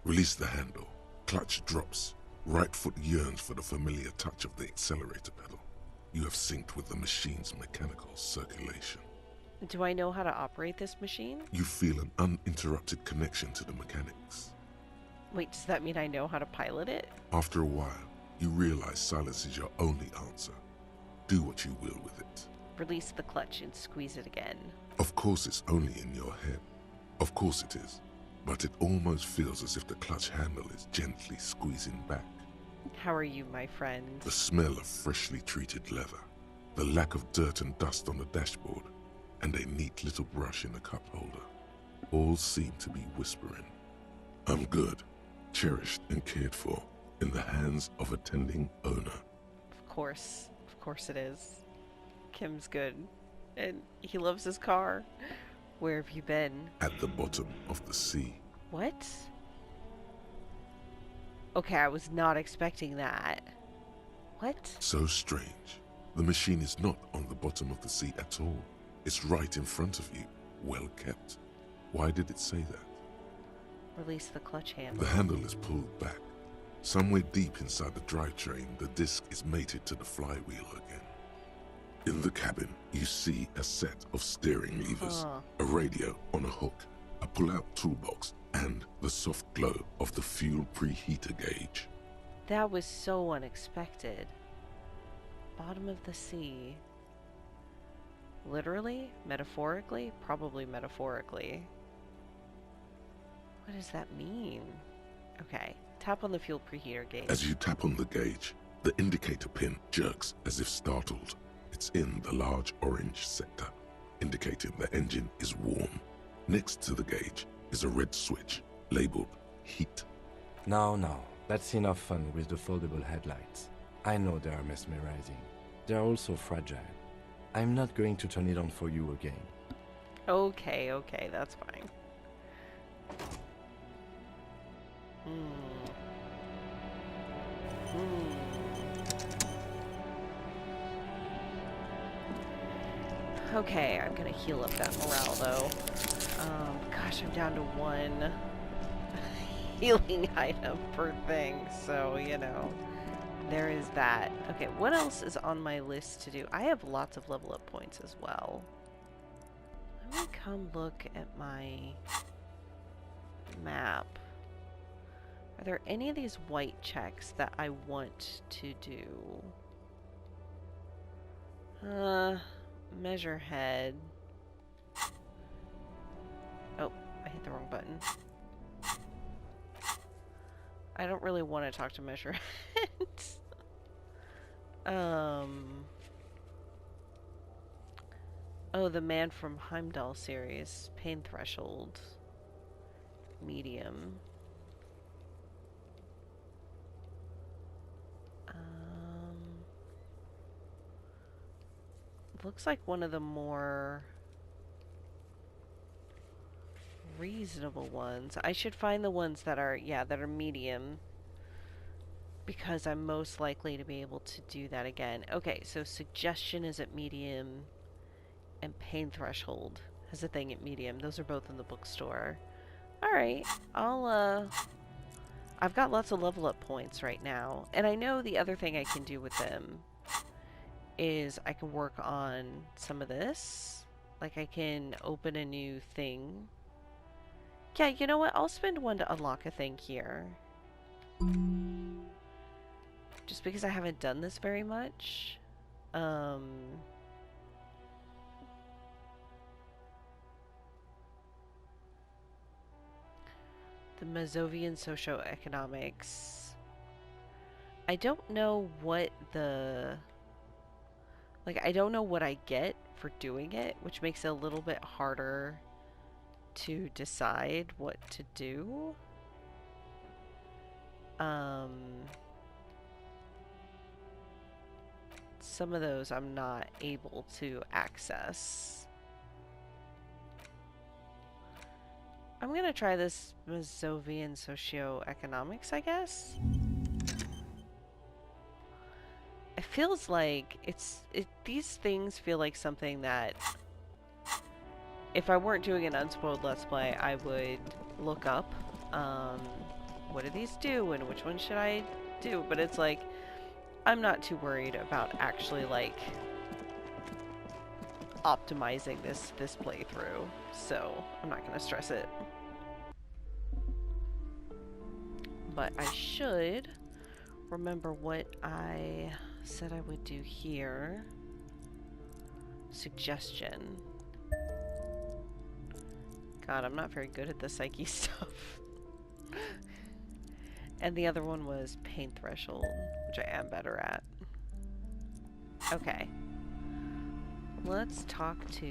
[SPEAKER 2] Release the handle. Clutch drops. Right foot yearns for the familiar touch of the accelerator pedal. You have synced with the machine's mechanical circulation.
[SPEAKER 1] Do I know how to operate this machine?
[SPEAKER 2] You feel an uninterrupted connection to the mechanics.
[SPEAKER 1] Wait, does that mean I know how to pilot it?
[SPEAKER 2] After a while, You realize silence is your only answer. Do what you will with it.
[SPEAKER 1] Release the clutch and squeeze it again.
[SPEAKER 2] Of course it's only in your head. Of course it is. But it almost feels as if the clutch handle is gently squeezing back.
[SPEAKER 1] How are you, my friend?
[SPEAKER 2] The smell of freshly treated leather, the lack of dirt and dust on the dashboard, and a neat little brush in the cup holder, all seem to be whispering, I'm good, cherished and cared for, in the hands of a tending owner.
[SPEAKER 1] Of course it is. Kim's good, and he loves his car. Where have you been?
[SPEAKER 2] At the bottom of the sea.
[SPEAKER 1] What? Okay, I was not expecting that. What?
[SPEAKER 2] So strange. The machine is not on the bottom of the sea at all. It's right in front of you, well kept. Why did it say that?
[SPEAKER 1] Release the clutch handle.
[SPEAKER 2] The handle is pulled back. Somewhere deep inside the drivetrain, the disc is mated to the flywheel again. In the cabin, you see a set of steering levers, a radio on a hook, a pull-out toolbox, and the soft glow of the fuel preheater gauge.
[SPEAKER 1] That was so unexpected. Bottom of the sea. Literally? Metaphorically? Probably metaphorically. What does that mean? Okay. Tap on the fuel preheater gauge.
[SPEAKER 2] As you tap on the gauge, the indicator pin jerks as if startled. It's in the large orange sector, indicating the engine is warm. Next to the gauge is a red switch labeled heat.
[SPEAKER 3] Now, that's enough fun with the foldable headlights. I know they are mesmerizing. They are also fragile. I'm not going to turn it on for you again.
[SPEAKER 1] Okay, that's fine. Okay, I'm gonna heal up that morale though. Gosh, I'm down to one healing item per thing, so you know, there is that. Okay, what else is on my list to do? I have lots of level up points as well. Let me come look at my map. Are there any of these white checks that I want to do? Measure head. Oh, I hit the wrong button. I don't really want to talk to measure heads. Oh, the man from Heimdall series. Pain threshold. Medium. Looks like one of the more reasonable ones. I should find the ones that are, that are medium, because I'm most likely to be able to do that again. Okay, so suggestion is at medium, and pain threshold has a thing at medium. Those are both in the bookstore. Alright, I've got lots of level up points right now, and I know the other thing I can do with them is I can work on some of this. Like I can open a new thing. Yeah, you know what? I'll spend one to unlock a thing here. Just because I haven't done this very much. The Mazovian socioeconomics. I don't know what the... Like, I don't know what I get for doing it, which makes it a little bit harder to decide what to do. Some of those I'm not able to access. I'm gonna try this Mazovian socioeconomics, I guess. It feels like these things feel like something that if I weren't doing an unspoiled Let's Play, I would look up what do these do and which one should I do, but it's like I'm not too worried about actually like optimizing this playthrough, so I'm not gonna stress it. But I should remember what I said I would do here. Suggestion. God, I'm not very good at the psyche stuff. And the other one was pain threshold, which I am better at. Okay. Let's talk to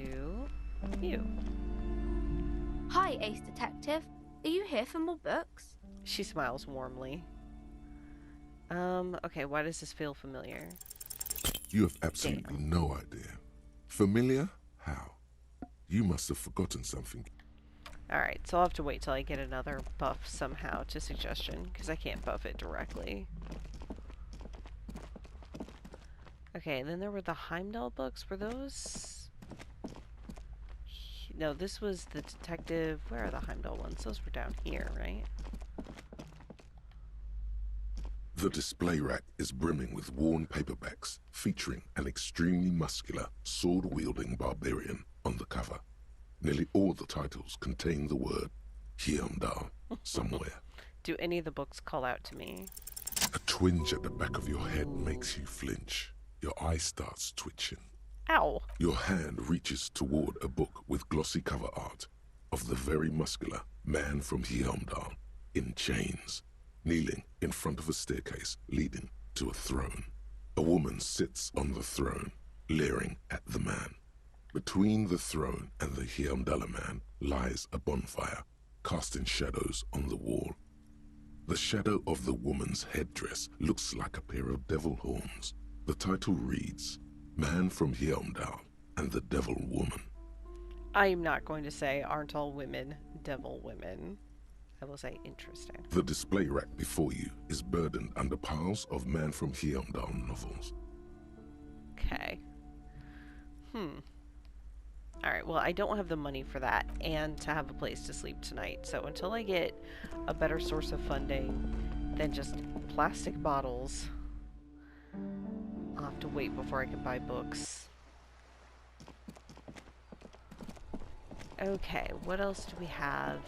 [SPEAKER 1] you.
[SPEAKER 6] Hi, Ace Detective. Are you here for more books?
[SPEAKER 1] She smiles warmly. Okay, why does this feel familiar?
[SPEAKER 2] You have absolutely no idea. Familiar? How? You must have forgotten something.
[SPEAKER 1] Alright, so I'll have to wait till I get another buff somehow to suggestion, because I can't buff it directly. Okay, and then there were the Heimdall books. Were those... No, this was the detective... Where are the Heimdall ones? Those were down here, right?
[SPEAKER 2] The display rack is brimming with worn paperbacks featuring an extremely muscular, sword-wielding barbarian on the cover. Nearly all the titles contain the word Heimdall somewhere.
[SPEAKER 1] Do any of the books call out to me?
[SPEAKER 2] A twinge at the back of your head makes you flinch. Your eye starts twitching.
[SPEAKER 1] Ow!
[SPEAKER 2] Your hand reaches toward a book with glossy cover art of the very muscular man from Heimdall in chains, kneeling in front of a staircase leading to a throne. A woman sits on the throne, leering at the man. Between the throne and the Heimdall man lies a bonfire, casting shadows on the wall. The shadow of the woman's headdress looks like a pair of devil horns. The title reads, Man from Heimdall and the Devil Woman.
[SPEAKER 1] I am not going to say, aren't all women devil women. I will say, interesting.
[SPEAKER 2] The display rack before you is burdened under piles of Man from Heimdall novels.
[SPEAKER 1] Okay. Alright, well, I don't have the money for that and to have a place to sleep tonight. So until I get a better source of funding than just plastic bottles, I'll have to wait before I can buy books. Okay, what else do we have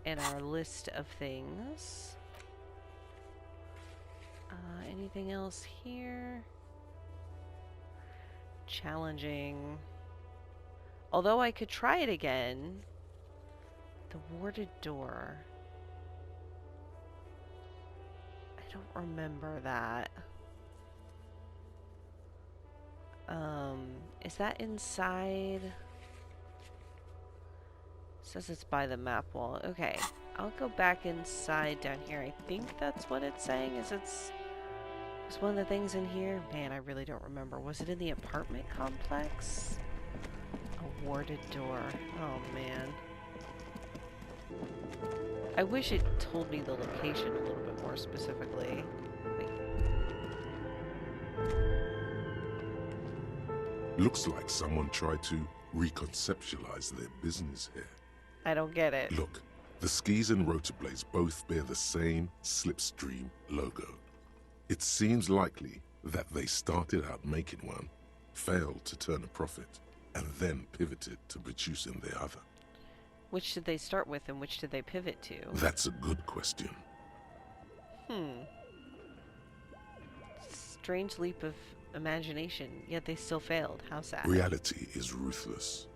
[SPEAKER 1] in our list of things? Anything else here? Challenging. Although I could try it again. The warded door. I don't remember that. Is that inside? It says it's by the map wall. Okay, I'll go back inside down here. I think that's what it's saying. Is it's one of the things in here? Man, I really don't remember. Was it in the apartment complex? A warded door. Oh man. I wish it told me the location a little bit more specifically. Wait.
[SPEAKER 2] Looks like someone tried to reconceptualize their business here.
[SPEAKER 1] I don't get it.
[SPEAKER 2] Look, the skis and rotorblades both bear the same Slipstream logo. It seems likely that they started out making one, failed to turn a profit, and then pivoted to producing the other.
[SPEAKER 1] Which did they start with and which did they pivot to?
[SPEAKER 2] That's a good question.
[SPEAKER 1] Strange leap of imagination, yet they still failed. How sad.
[SPEAKER 2] Reality is ruthless.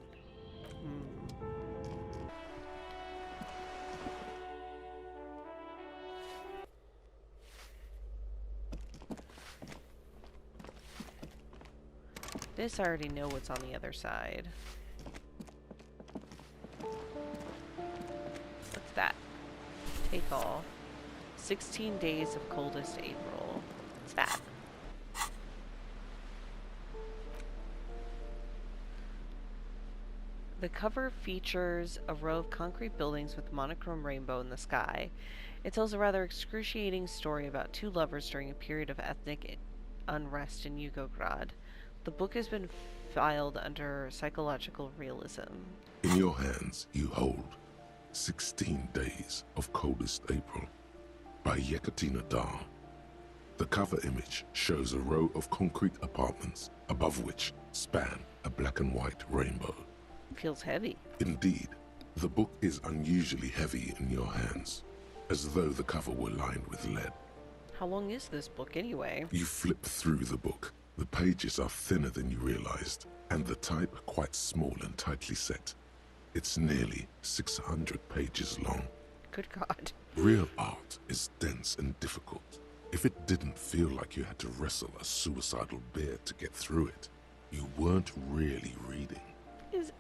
[SPEAKER 1] This I already know what's on the other side. What's that? Take all. 16 days of coldest April. What's that? The cover features a row of concrete buildings with monochrome rainbow in the sky. It tells a rather excruciating story about two lovers during a period of ethnic unrest in Yugograd. The book has been filed under psychological realism.
[SPEAKER 2] In your hands, you hold 16 Days of Coldest April by Yekaterina Dahl. The cover image shows a row of concrete apartments above which span a black and white rainbow.
[SPEAKER 1] Feels heavy.
[SPEAKER 2] Indeed, the book is unusually heavy in your hands, as though the cover were lined with lead.
[SPEAKER 1] How long is this book anyway?
[SPEAKER 2] You flip through the book. The pages are thinner than you realized, and the type quite small and tightly set. It's nearly 600 pages long.
[SPEAKER 1] Good God.
[SPEAKER 2] Real art is dense and difficult. If it didn't feel like you had to wrestle a suicidal bear to get through it, you weren't really reading.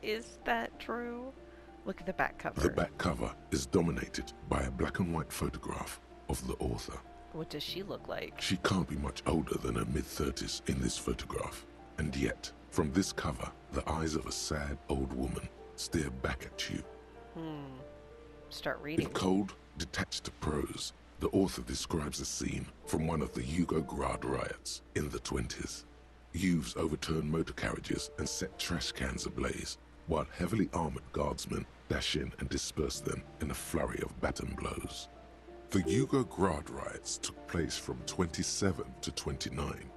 [SPEAKER 1] Is that true? Look at the back cover.
[SPEAKER 2] The back cover is dominated by a black and white photograph of the author.
[SPEAKER 1] What does she look like?
[SPEAKER 2] She can't be much older than her mid-30s in this photograph. And yet, from this cover, the eyes of a sad old woman stare back at you.
[SPEAKER 1] Start reading.
[SPEAKER 2] In cold, detached prose, the author describes a scene from one of the Yugograd riots in the 20s. Youths overturned motor carriages and set trash cans ablaze, while heavily armored guardsmen dash in and disperse them in a flurry of baton blows. The Yugograd riots took place from 27 to 29.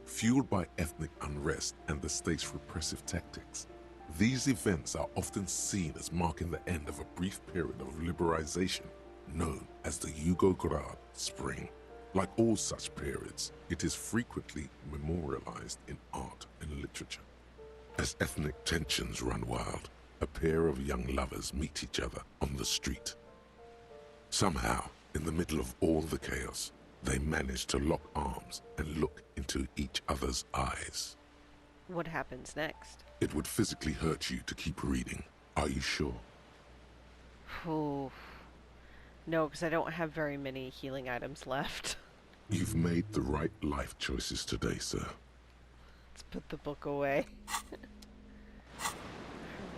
[SPEAKER 2] Fueled by ethnic unrest and the state's repressive tactics, these events are often seen as marking the end of a brief period of liberalization known as the Yugograd Spring. Like all such periods, it is frequently memorialized in art and literature. As ethnic tensions run wild, a pair of young lovers meet each other on the street. Somehow, in the middle of all the chaos, they manage to lock arms and look into each other's eyes.
[SPEAKER 1] What happens next?
[SPEAKER 2] It would physically hurt you to keep reading. Are you sure?
[SPEAKER 1] Oh. No, because I don't have very many healing items left.
[SPEAKER 2] You've made the right life choices today, sir.
[SPEAKER 1] Let's put the book away.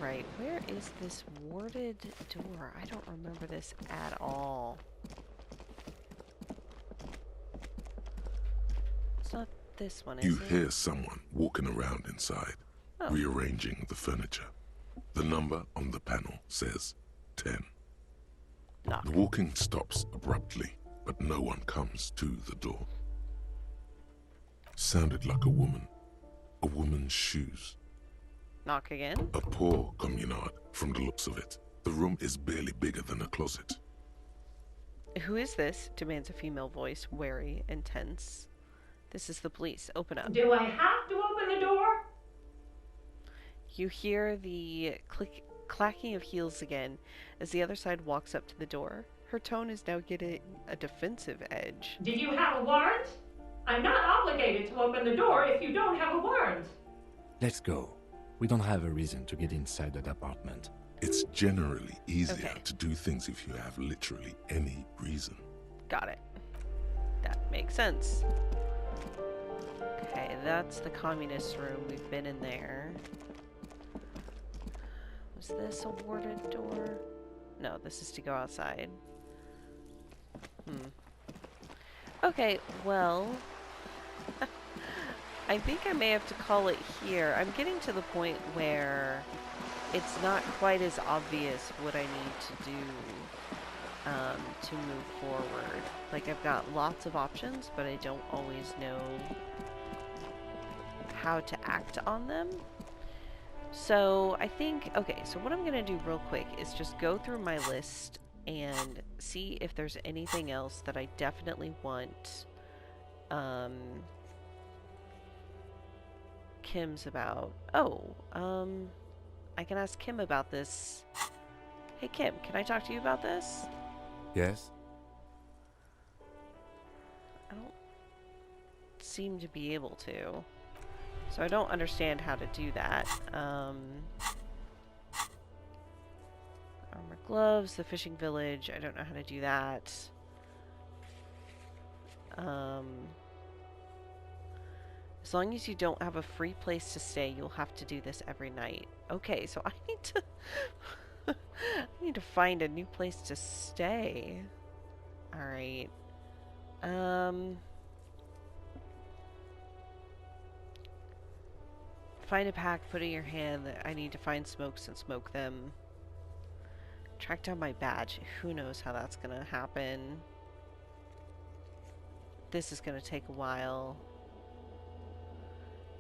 [SPEAKER 1] Right, where is this warded door? I don't remember this at all. It's not this one, is
[SPEAKER 2] You
[SPEAKER 1] it?
[SPEAKER 2] hear someone walking around inside,
[SPEAKER 1] Oh.
[SPEAKER 2] rearranging the furniture. The number on the panel says 10.
[SPEAKER 1] Knock.
[SPEAKER 2] The walking stops abruptly, but no one comes to the door. Sounded like a woman. A woman's shoes.
[SPEAKER 1] Knock again.
[SPEAKER 2] A poor communard, from the looks of it. The room is barely bigger than a closet.
[SPEAKER 1] Who is this? Demands a female voice, wary and tense. This is the police. Open up.
[SPEAKER 9] Do I have to open the door?
[SPEAKER 1] You hear the clacking of heels again as the other side walks up to the door. Her tone is now getting a defensive edge.
[SPEAKER 9] Do you have a warrant? I'm not obligated to open the door if you don't have a warrant.
[SPEAKER 3] Let's go. We don't have a reason to get inside that apartment.
[SPEAKER 2] It's generally easier
[SPEAKER 1] Okay.
[SPEAKER 2] to do things if you have literally any reason.
[SPEAKER 1] Got it. That makes sense. Okay, that's the communist room. We've been in there. Was this a warded door? No, this is to go outside. Okay, well... I think I may have to call it here. I'm getting to the point where it's not quite as obvious what I need to do to move forward. Like, I've got lots of options, but I don't always know how to act on them. So I think, okay, so what I'm going to do real quick is just go through my list and see if there's anything else that I definitely want Kim's about. Oh, I can ask Kim about this. Hey Kim, can I talk to you about this?
[SPEAKER 3] Yes?
[SPEAKER 1] I don't seem to be able to. So I don't understand how to do that. Armor gloves, the fishing village. I don't know how to do that. As long as you don't have a free place to stay, you'll have to do this every night. Okay, so I need to... I need to find a new place to stay. Alright. Find a pack, put it in your hand. I need to find smokes and smoke them. Track down my badge. Who knows how that's gonna happen. This is gonna take a while.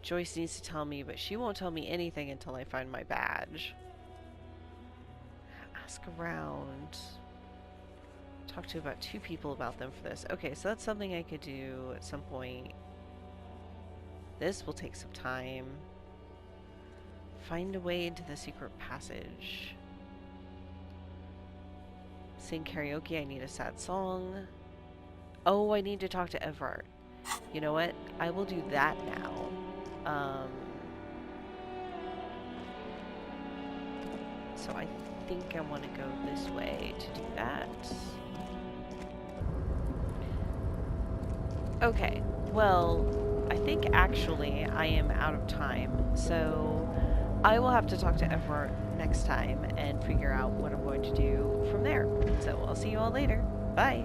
[SPEAKER 1] Joyce needs to tell me, but she won't tell me anything until I find my badge. Ask around. talk to about 2 people about them for this. Okay, so that's something I could do at some point. This will take some time. Find a way into the secret passage. Sing karaoke, I need a sad song. Oh, I need to talk to Everard. You know what? I will do that now. So I think I want to go this way to do that. Okay, well, I think actually I am out of time, so I will have to talk to Everard next time and figure out what I'm going to do from there. So I'll see you all later. Bye!